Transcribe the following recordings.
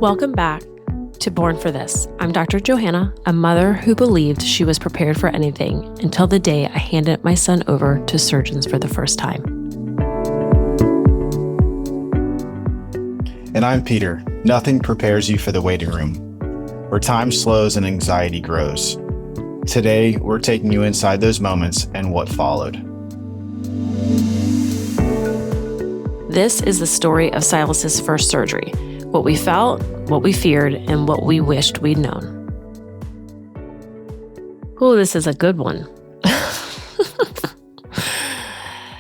Welcome back to Born for This. I'm Dr. Johanna, a mother who believed she was prepared for anything until the day I handed my son over to surgeons for the first time. And I'm Peter. Nothing prepares you for the waiting room, where time slows and anxiety grows. Today, we're taking you inside those moments and what followed. This is the story of Silas's first surgery, what we felt, what we feared, and what we wished we'd known. Oh, this is a good one.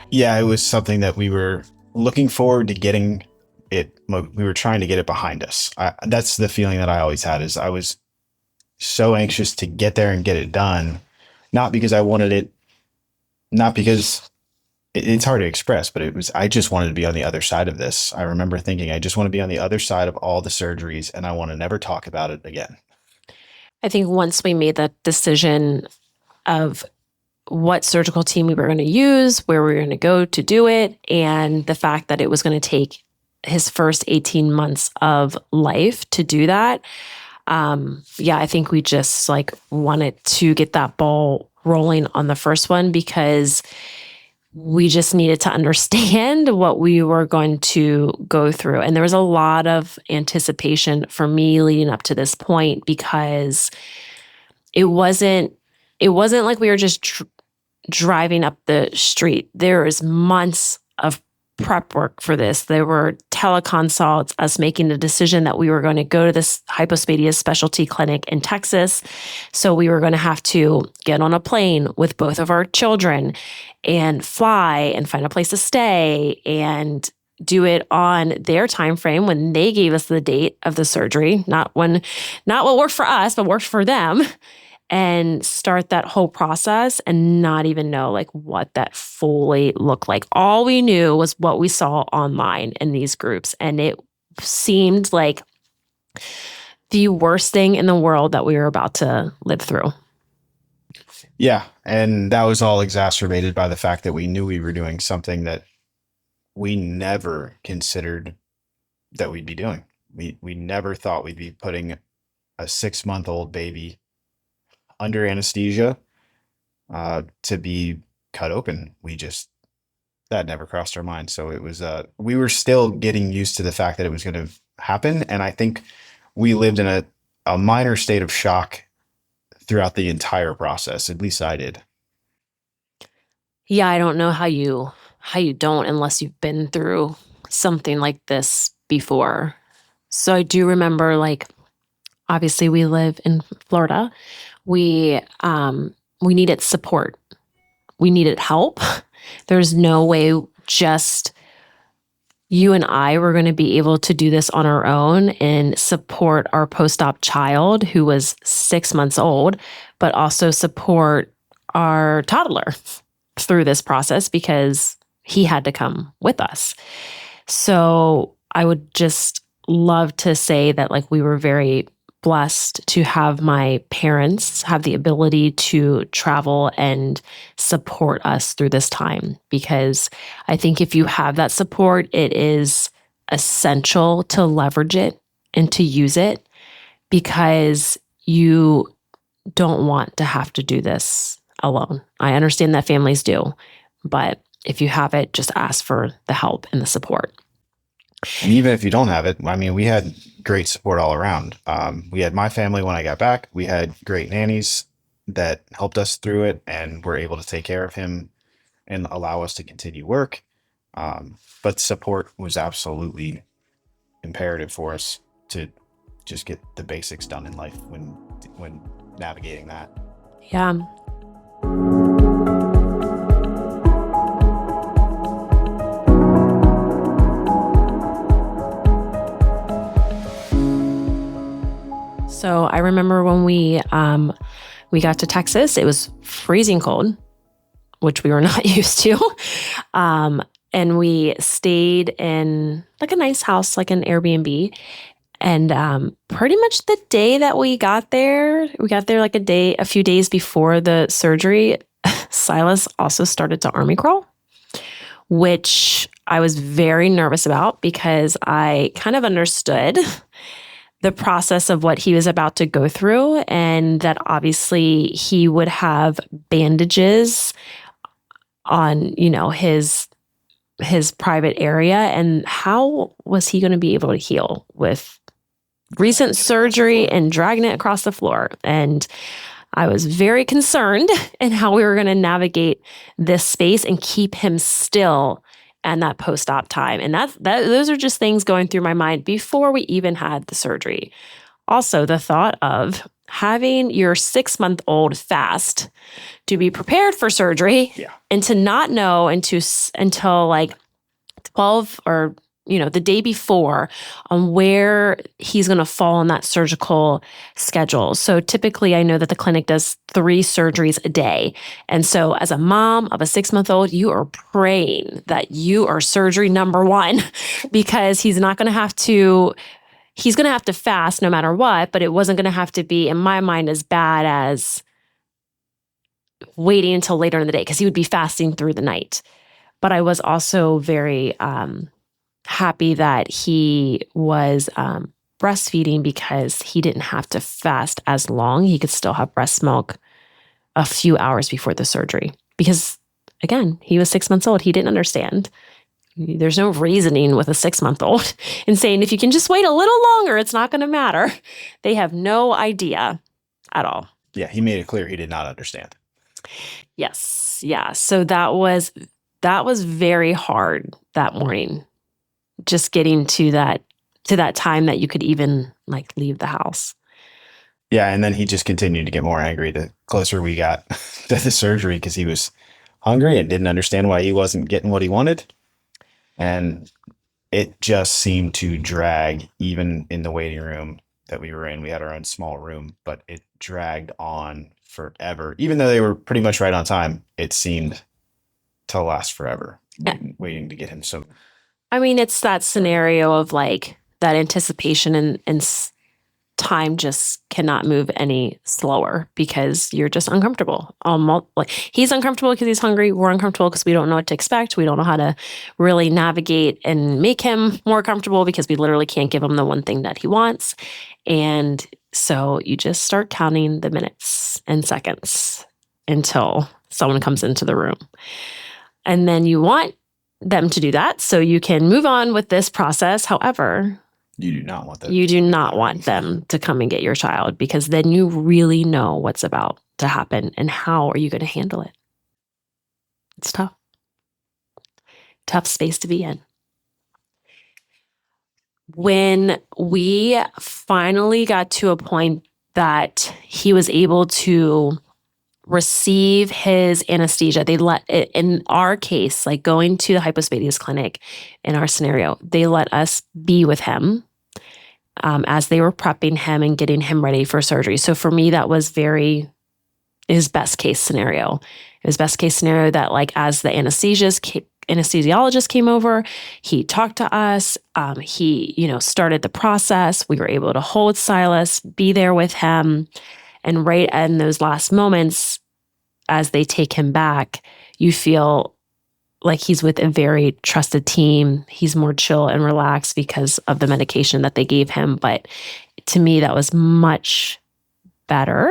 Yeah, it was something that we were looking forward to getting it. We were trying to get it behind us. That's the feeling that I always had, is I was so anxious to get there and get it done. Not because I wanted it, not because it's hard to express, but I just wanted to be on the other side of this. I remember thinking, I just want to be on the other side of all the surgeries and I want to never talk about it again. I think once we made that decision of what surgical team we were going to use, where we were going to go to do it, and the fact that it was going to take his first 18 months of life to do that, I think we just wanted to get that ball rolling on the first one, because we just needed to understand what we were going to go through. And there was a lot of anticipation for me leading up to this point, because it wasn't like we were just driving up the street. There was months of prep work for this. There were teleconsults, us making the decision that we were going to go to this Hypospadias specialty clinic in Texas. So we were going to have to get on a plane with both of our children and fly and find a place to stay and do it on their time frame when they gave us the date of the surgery, not what worked for us, but worked for them, and start that whole process and not even know what that fully looked like. All we knew was what we saw online in these groups. And it seemed like the worst thing in the world that we were about to live through. Yeah. And that was all exacerbated by the fact that we knew we were doing something that we never considered that we'd be doing. We never thought we'd be putting a 6-month-old baby under anesthesia to be cut open. That never crossed our mind. So it was, we were still getting used to the fact that it was going to happen. And I think we lived in a minor state of shock throughout the entire process. At least I did. Yeah, I don't know how you don't, unless you've been through something like this before. So I do remember, obviously we live in Florida. We needed support. We needed help. There's no way just you and I were going to be able to do this on our own and support our post-op child, who was 6 months old, but also support our toddler through this process, because he had to come with us. So I would just love to say that we were very blessed to have my parents have the ability to travel and support us through this time, because I think if you have that support, it is essential to leverage it and to use it, because you don't want to have to do this alone. I understand that families do, but if you have it, just ask for the help and the support. And even if you don't have it, we had great support all around. We had my family when I got back. We had great nannies that helped us through it and were able to take care of him and allow us to continue work. But support was absolutely imperative for us to just get the basics done in life when navigating that. Yeah. So I remember when we got to Texas, it was freezing cold, which we were not used to. And we stayed in a nice house, an Airbnb. And pretty much the day that we got there a few days before the surgery, Silas also started to army crawl, which I was very nervous about, because I kind of understood the process of what he was about to go through, and that obviously he would have bandages on, his private area. And how was he going to be able to heal with recent surgery and dragging it across the floor? And I was very concerned in how we were going to navigate this space and keep him still and that post-op time. And those are just things going through my mind before we even had the surgery. Also, the thought of having your 6-month-old fast to be prepared for surgery and to not know until like 12 or the day before on where he's going to fall in that surgical schedule. So typically I know that the clinic does 3 surgeries a day. And so as a mom of a 6-month-old, you are praying that you are surgery number 1 because he's going to have to fast no matter what, but it wasn't going to have to be, in my mind, as bad as waiting until later in the day because he would be fasting through the night. But I was also very happy that he was breastfeeding because he didn't have to fast as long. He could still have breast milk a few hours before the surgery because, again, he was 6 months old. He didn't understand. There's no reasoning with a 6-month-old and saying, if you can just wait a little longer, it's not going to matter. They have no idea at all. Yeah, he made it clear he did not understand. Yes. Yeah. So that was very hard that morning. Just getting to that time that you could even like leave the house. Yeah, and then he just continued to get more angry the closer we got to the surgery because he was hungry and didn't understand why he wasn't getting what he wanted. And it just seemed to drag even in the waiting room that we were in. We had our own small room, but it dragged on forever. Even though they were pretty much right on time, it seemed to last forever, waiting to get him some. I mean, it's that scenario of like that anticipation and time just cannot move any slower because you're just uncomfortable. Like he's uncomfortable because he's hungry. We're uncomfortable because we don't know what to expect. We don't know how to really navigate and make him more comfortable because we literally can't give him the one thing that he wants. And so you just start counting the minutes and seconds until someone comes into the room. And then you want them to do that so you can move on with this process. However, you do not want that. You do not want them to come and get your child because then you really know what's about to happen and how are you going to handle it. It's tough. Tough space to be in. When we finally got to a point that he was able to receive his anesthesia, in our case, like going to the Hypospadias clinic in our scenario, they let us be with him as they were prepping him and getting him ready for surgery. So for me, that was his best case scenario. It was best case scenario that like as the anesthesiologist came over, he talked to us. He, started the process. We were able to hold Silas, be there with him. And right in those last moments, as they take him back, you feel like he's with a very trusted team. He's more chill and relaxed because of the medication that they gave him. But to me, that was much better.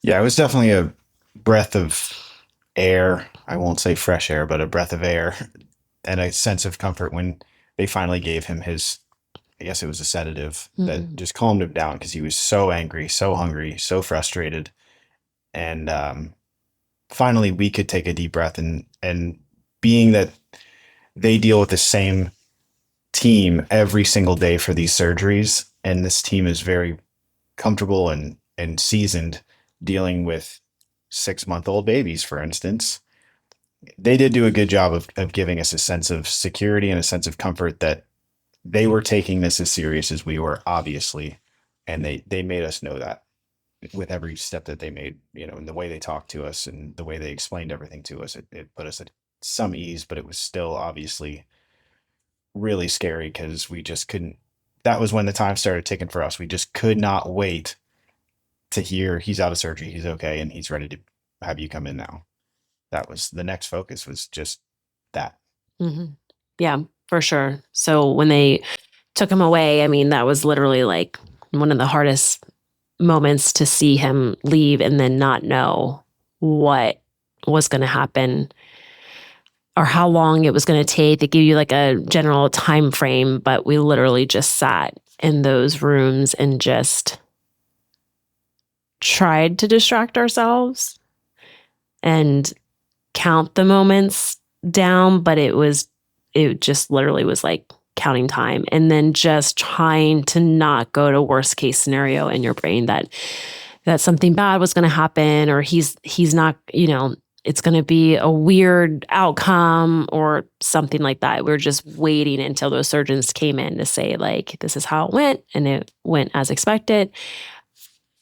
Yeah, it was definitely a breath of air. I won't say fresh air, but a breath of air and a sense of comfort when they finally gave him his, I guess it was a sedative that just calmed him down because he was so angry, so hungry, so frustrated. And finally, we could take a deep breath and being that they deal with the same team every single day for these surgeries, and this team is very comfortable and seasoned dealing with 6-month-old babies, for instance. They did do a good job of giving us a sense of security and a sense of comfort that they were taking this as serious as we were, obviously. And they made us know that with every step that they made, in the way they talked to us and the way they explained everything to us, it put us at some ease, but it was still obviously really scary because we just couldn't. That was when the time started ticking for us. We just could not wait to hear he's out of surgery, he's okay, and he's ready to have you come in now. That was the next focus, was just that. Mm-hmm. Yeah, for sure. So when they took him away, I mean, that was literally like one of the hardest moments to see him leave and then not know what was going to happen or how long it was going to take. They give you like a general time frame, but we literally just sat in those rooms and just tried to distract ourselves and count the moments down, but it just literally was like counting time, and then just trying to not go to worst case scenario in your brain that something bad was going to happen, or he's not, it's going to be a weird outcome or something like that. We're just waiting until those surgeons came in to say, like, this is how it went, and it went as expected.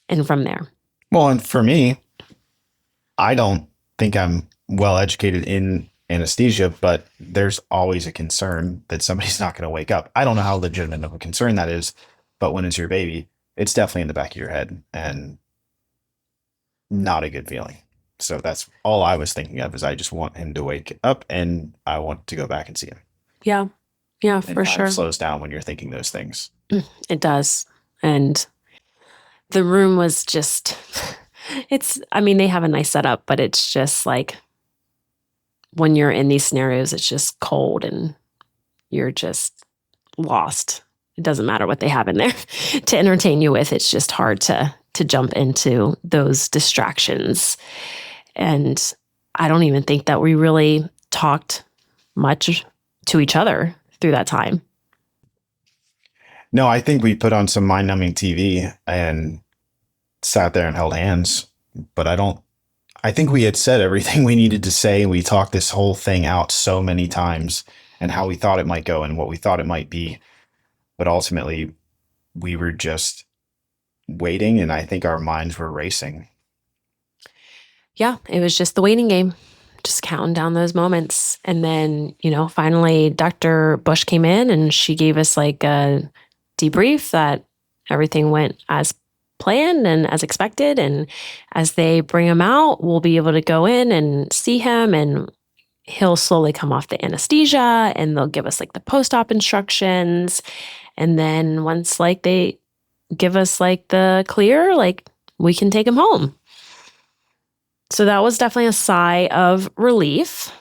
And from there. Well, and for me, I don't think I'm well educated in anesthesia, but there's always a concern that somebody's not going to wake up. I don't know how legitimate of a concern that is, but when it's your baby, it's definitely in the back of your head and not a good feeling. So that's all I was thinking of, is I just want him to wake up and I want to go back and see him. Yeah. Yeah, and for sure. It slows down when you're thinking those things. It does. And the room was just, they have a nice setup, but it's just like when you're in these scenarios, it's just cold and you're just lost. It doesn't matter what they have in there to entertain you with. It's just hard to jump into those distractions. And I don't even think that we really talked much to each other through that time. No, I think we put on some mind-numbing TV and sat there and held hands, but I think we had said everything we needed to say. We talked this whole thing out so many times and how we thought it might go and what we thought it might be. But ultimately, we were just waiting, and I think our minds were racing. Yeah, it was just the waiting game, just counting down those moments. And then, finally, Dr. Bush came in and she gave us like a debrief that everything went as planned and as expected. And as they bring him out, we'll be able to go in and see him, and he'll slowly come off the anesthesia, and they'll give us like the post-op instructions. And then once like they give us like the clear, like we can take him home. So that was definitely a sigh of relief.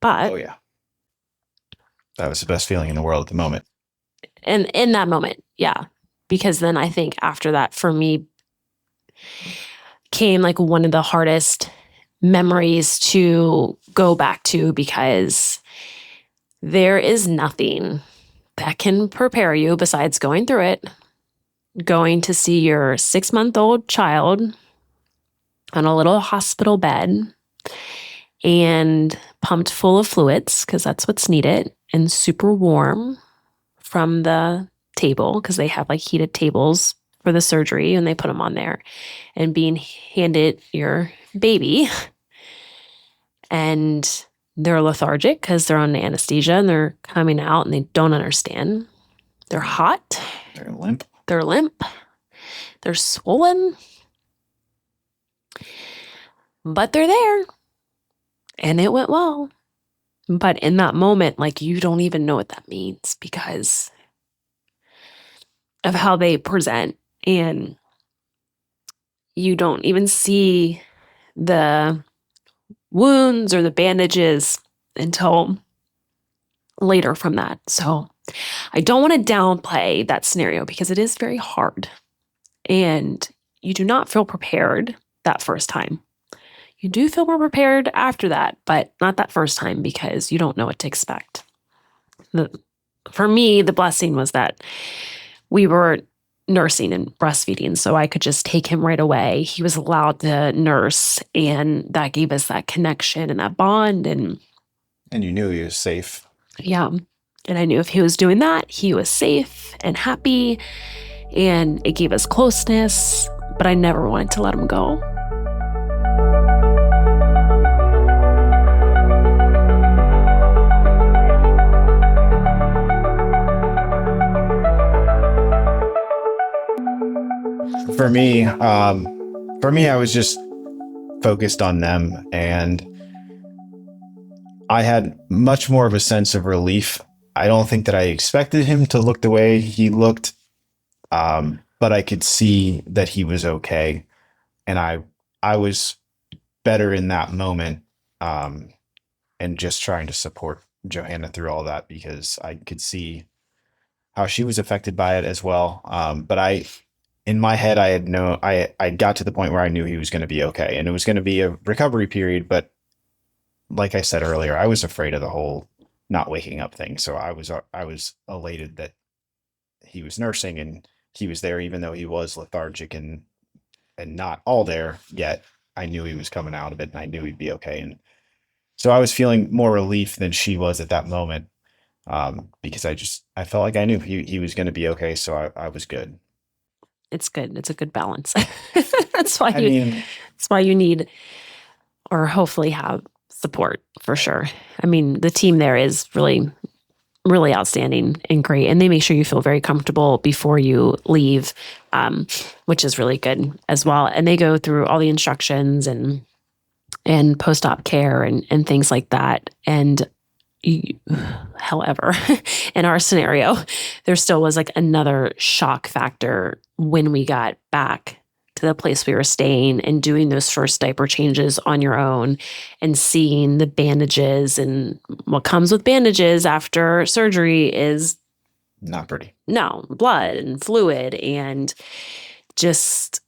But oh yeah, that was the best feeling in the world at the moment. And in that moment, yeah. Because then I think after that, for me, came like one of the hardest memories to go back to, because there is nothing that can prepare you besides going through it, going to see your 6-month-old child on a little hospital bed and pumped full of fluids, because that's what's needed, and super warm from the table, because they have like heated tables for the surgery and they put them on there, and being handed your baby, and they're lethargic because they're on anesthesia and they're coming out and they don't understand. They're hot. They're limp. They're swollen. But they're there. And it went well. But in that moment, like, you don't even know what that means because of how they present. And you don't even see the wounds or the bandages until later from that. So I don't want to downplay that scenario because it is very hard. And you do not feel prepared that first time. You do feel more prepared after that, but not that first time because you don't know what to expect. For me, the blessing was that we were nursing and breastfeeding, so I could just take him right away. He was allowed to nurse, and that gave us that connection and that bond. And you knew he was safe. Yeah. And I knew if he was doing that, he was safe and happy, and it gave us closeness, but I never wanted to let him go. For me, I was just focused on them, and I had much more of a sense of relief. I don't think that I expected him to look the way he looked. But I could see that he was okay. And I was better in that moment. And just trying to support Johanna through all that because I could see how she was affected by it as well. But in my head, I got to the point where I knew he was going to be okay, and it was going to be a recovery period. But like I said earlier, I was afraid of the whole not waking up thing. So I was elated that he was nursing and he was there, even though he was lethargic and not all there yet. I knew he was coming out of it, and I knew he'd be okay. And so I was feeling more relief than she was at that moment, because I felt like I knew he was going to be okay. So I was good. It's good. It's a good balance. That's why I mean, that's why you need, or hopefully have, support for sure. I mean, the team there is really, really outstanding and great, and they make sure you feel very comfortable before you leave, which is really good as well. And they go through all the instructions and post-op care and things like that. And however, in our scenario, there still was like another shock factor when we got back to the place we were staying and doing those first diaper changes on your own and seeing the bandages. And what comes with bandages after surgery is not pretty. No, blood and fluid, and just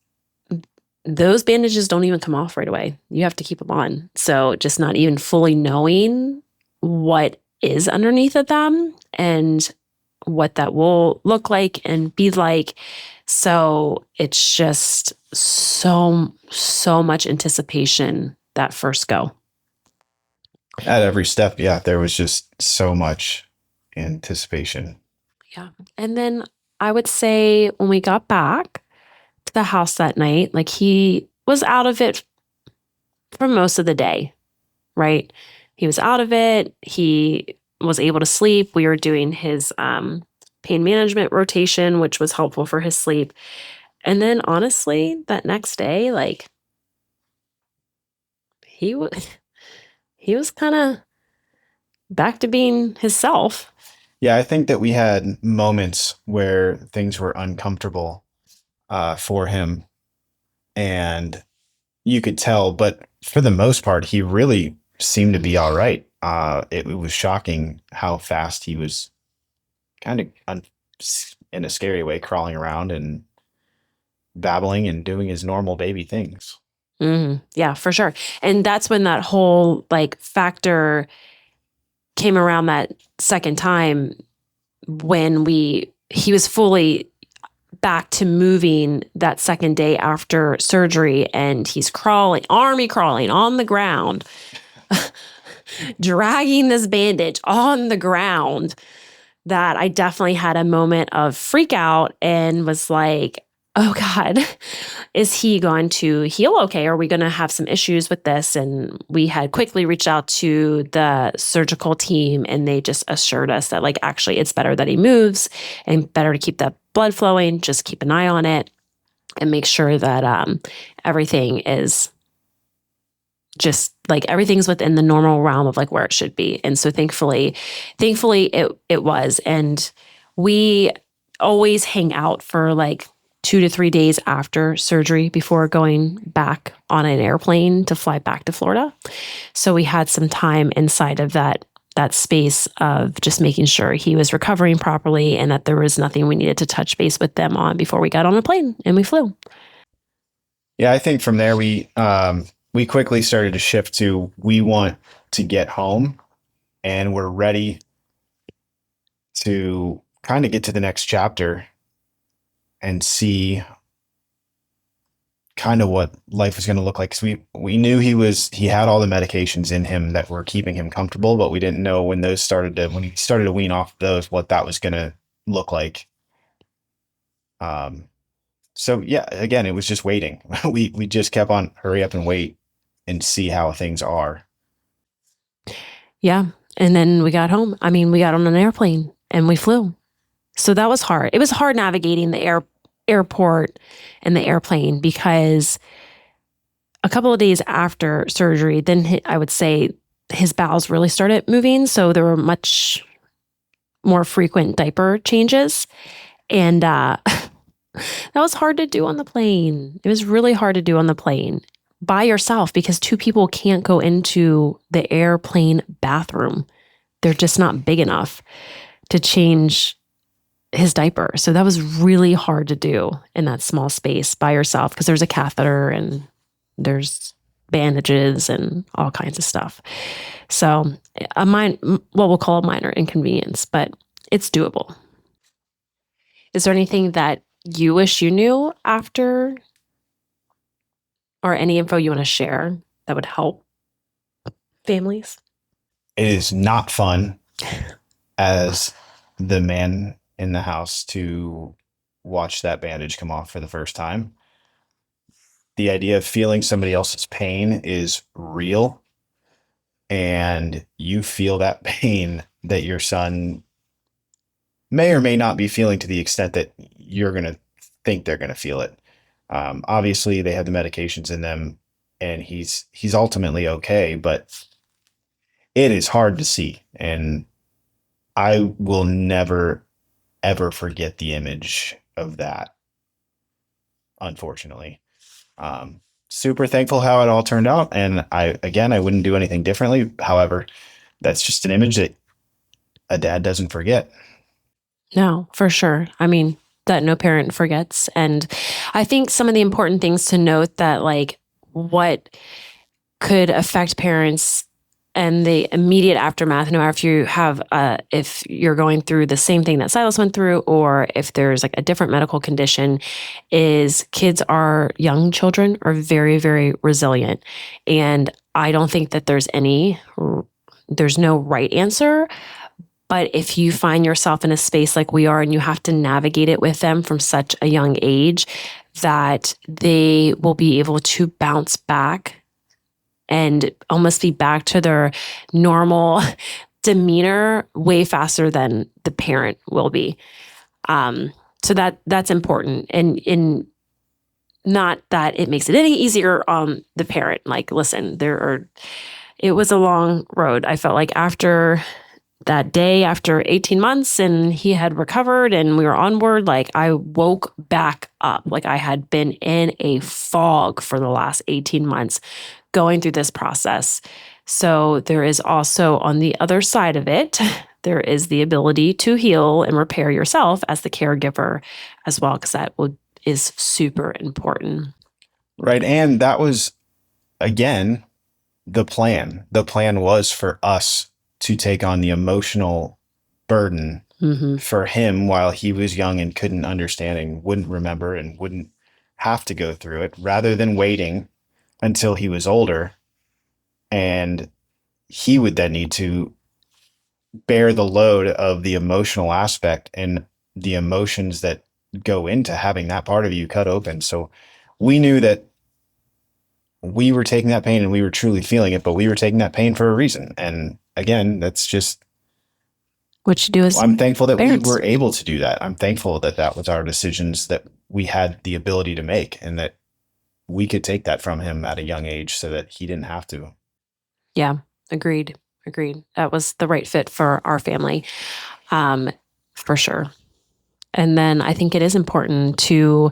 those bandages don't even come off right away. You have to keep them on. So just not even fully knowing what is underneath of them and what that will look like and be like. So it's just so much anticipation that first go. At every step, yeah, there was just so much anticipation. Yeah. And then I would say when we got back to the house that night, like he was out of it for most of the day, right? He was out of it. He was able to sleep. We were doing his pain management rotation, which was helpful for his sleep. And then honestly, that next day, like he was kind of back to being himself. Yeah, I think that we had moments where things were uncomfortable for him, and you could tell, but for the most part, he really seemed to be all right. It was shocking how fast he was kind of in a scary way, crawling around and babbling and doing his normal baby things. Mm-hmm. Yeah, for sure. And that's when that whole like factor came around that second time when he was fully back to moving that second day after surgery, and he's army crawling on the ground, dragging this bandage on the ground, that I definitely had a moment of freak out and was like, oh God, is he going to heal okay? Are we going to have some issues with this? And we had quickly reached out to the surgical team, and they just assured us that like, actually it's better that he moves and better to keep that blood flowing. Just keep an eye on it and make sure that everything is just like everything's within the normal realm of like where it should be. And so thankfully it was. And we always hang out for like 2 to 3 days after surgery before going back on an airplane to fly back to Florida. So we had some time inside of that space of just making sure he was recovering properly and that there was nothing we needed to touch base with them on before we got on a plane and we flew. Yeah, I think from there we quickly started to shift to, we want to get home and we're ready to kind of get to the next chapter and see kind of what life was going to look like. Because we knew he had all the medications in him that were keeping him comfortable, but we didn't know when he started to wean off those, what that was going to look like. So yeah, again, it was just waiting. We just kept on hurry up and wait and see how things are. Yeah. And then we got home. I mean, we got on an airplane and we flew. So that was hard. It was hard navigating the airport and the airplane, because a couple of days after surgery, then I would say his bowels really started moving. So there were much more frequent diaper changes. And That was hard to do on the plane. It was really hard to do on the plane by yourself because two people can't go into the airplane bathroom. They're just not big enough to change his diaper. So that was really hard to do in that small space by yourself because there's a catheter and there's bandages and all kinds of stuff. So what we'll call a minor inconvenience, but it's doable. Is there anything that you wish you knew after, or any info you want to share that would help families? It is not fun as the man in the house to watch that bandage come off for the first time. The idea of feeling somebody else's pain is real, and you feel that pain that your son may or may not be feeling to the extent that you're going to think they're going to feel it. Obviously, they have the medications in them, and he's ultimately okay, but it is hard to see. And I will never, ever forget the image of that, unfortunately. Super thankful how it all turned out. And I wouldn't do anything differently. However, that's just an image that a dad doesn't forget. No, for sure. I mean, that no parent forgets. And I think some of the important things to note that like what could affect parents and the immediate aftermath, no matter if you have, if you're going through the same thing that Silas went through, or if there's like a different medical condition, is young children are very, very resilient. And I don't think that there's no right answer. But if you find yourself in a space like we are and you have to navigate it with them from such a young age, that they will be able to bounce back and almost be back to their normal demeanor way faster than the parent will be. So that's important. And not that it makes it any easier on the parent. Like, listen, it was a long road. I felt like after that day, after 18 months and he had recovered and we were onward, like I woke back up. Like I had been in a fog for the last 18 months going through this process. So there is also on the other side of it, there is the ability to heal and repair yourself as the caregiver as well, because is super important. Right. And that was, again, the plan. The plan was for us to take on the emotional burden for him while he was young and couldn't understand and wouldn't remember and wouldn't have to go through it, rather than waiting until he was older and he would then need to bear the load of the emotional aspect and the emotions that go into having that part of you cut open. So we knew that we were taking that pain and we were truly feeling it, but we were taking that pain for a reason. And again, that's just what you do is I'm thankful that parents. we were able to do that. I'm thankful that that was our decisions that we had the ability to make and that we could take that from him at a young age so that he didn't have to. Yeah, agreed. That was the right fit for our family, for sure. And then I think it is important to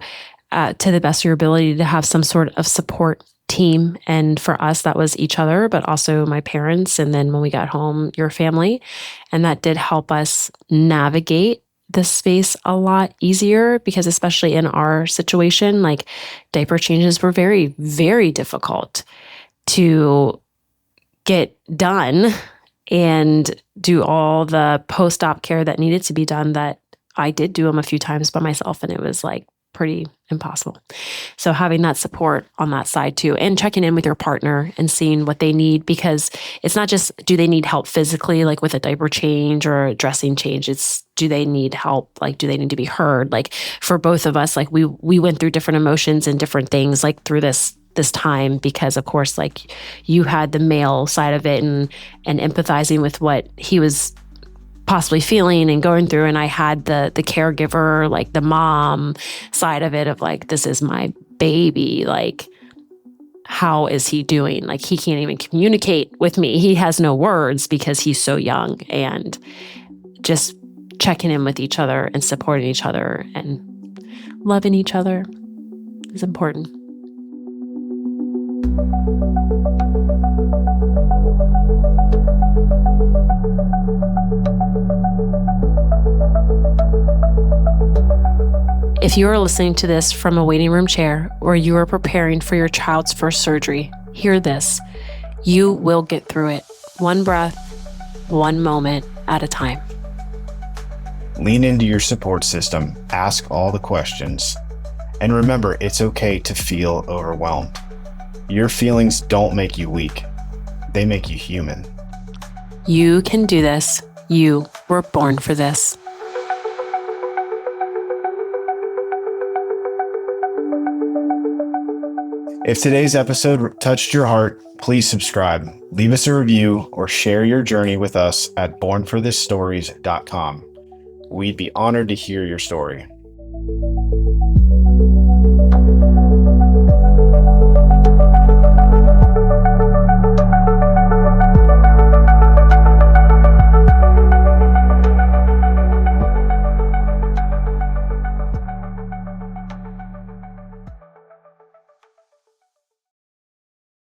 the best of your ability to have some sort of support team. And for us, that was each other, but also my parents. And then when we got home, your family. And that did help us navigate this space a lot easier because especially in our situation, like diaper changes were very, very difficult to get done and do all the post-op care that needed to be done that I did do them a few times by myself and it was like pretty impossible. So having that support on that side too and checking in with your partner and seeing what they need because it's not just do they need help physically like with a diaper change or a dressing change, it's do they need help, like do they need to be heard? Like for both of us, like we went through different emotions and different things like through this time because of course like you had the male side of it and empathizing with what he was possibly feeling and going through and I had the caregiver like the mom side of it of like this is my baby, like how is he doing? Like he can't even communicate with me, he has no words because he's so young, and just checking in with each other and supporting each other and loving each other is important. If you are listening to this from a waiting room chair or you are preparing for your child's first surgery, hear this. You will get through it, one breath, one moment at a time. Lean into your support system, ask all the questions, and remember, it's okay to feel overwhelmed. Your feelings don't make you weak. They make you human. You can do this. You were born for this. If today's episode touched your heart, please subscribe, leave us a review, or share your journey with us at bornforthisstories.com. We'd be honored to hear your story.